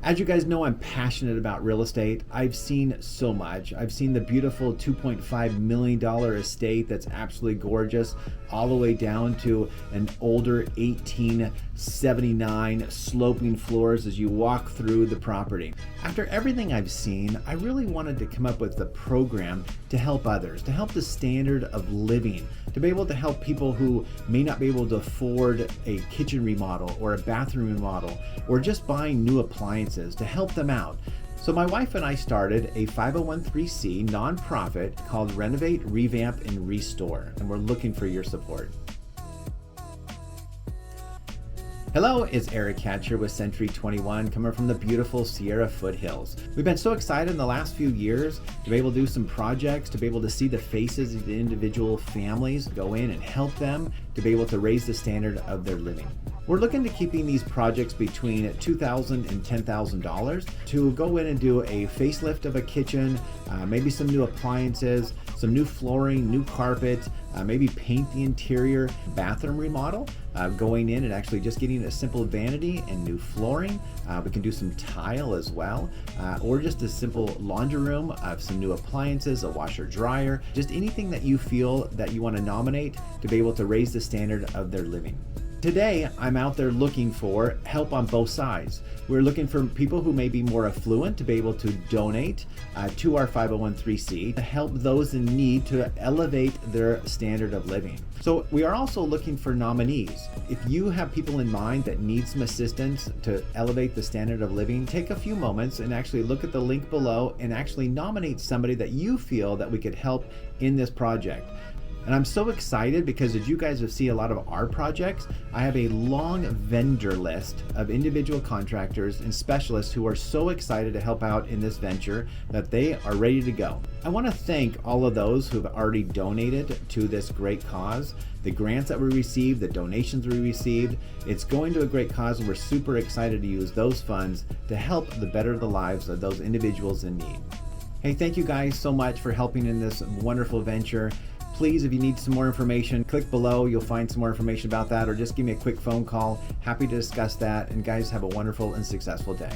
As you guys know, I'm passionate about real estate. I've seen so much. I've seen the beautiful $2.5 million estate that's absolutely gorgeous, all the way down to an older 1879 sloping floors as you walk through the property. After everything I've seen, I really wanted to come up with a program to help others, to help the standard of living, to be able to help people who may not be able to afford a kitchen remodel or a bathroom remodel, or just buying new appliances, to help them out. So my wife and I started a 501(c) nonprofit called Renovate, Revamp, and Restore, and we're looking for your support. Hello, it's Eric Hatcher with Century 21, coming from the beautiful Sierra foothills. We've been so excited in the last few years to be able to do some projects, to be able to see the faces of the individual families, go in and help them to be able to raise the standard of their living. We're looking to keeping these projects between $2,000 and $10,000 to go in and do a facelift of a kitchen, maybe some new appliances, some new flooring, new carpet, maybe paint the interior, bathroom remodel, going in and actually just getting a simple vanity and new flooring. We can do some tile as well, or just a simple laundry room of some new appliances, a washer dryer, just anything that you feel that you want to nominate to be able to raise the standard of their living. Today, I'm out there looking for help on both sides. We're looking for people who may be more affluent to be able to donate to our 501(c) to help those in need to elevate their standard of living. So we are also looking for nominees. If you have people in mind that need some assistance to elevate the standard of living, take a few moments and actually look at the link below and actually nominate somebody that you feel that we could help in this project. And I'm so excited because as you guys have seen a lot of our projects, I have a long vendor list of individual contractors and specialists who are so excited to help out in this venture that they are ready to go. I want to thank all of those who have already donated to this great cause. The grants that we received, the donations we received, it's going to a great cause, and we're super excited to use those funds to help the better the lives of those individuals in need. Hey, thank you guys so much for helping in this wonderful venture. Please, if you need some more information, click below. You'll find some more information about that, or just give me a quick phone call. Happy to discuss that. And guys, have a wonderful and successful day.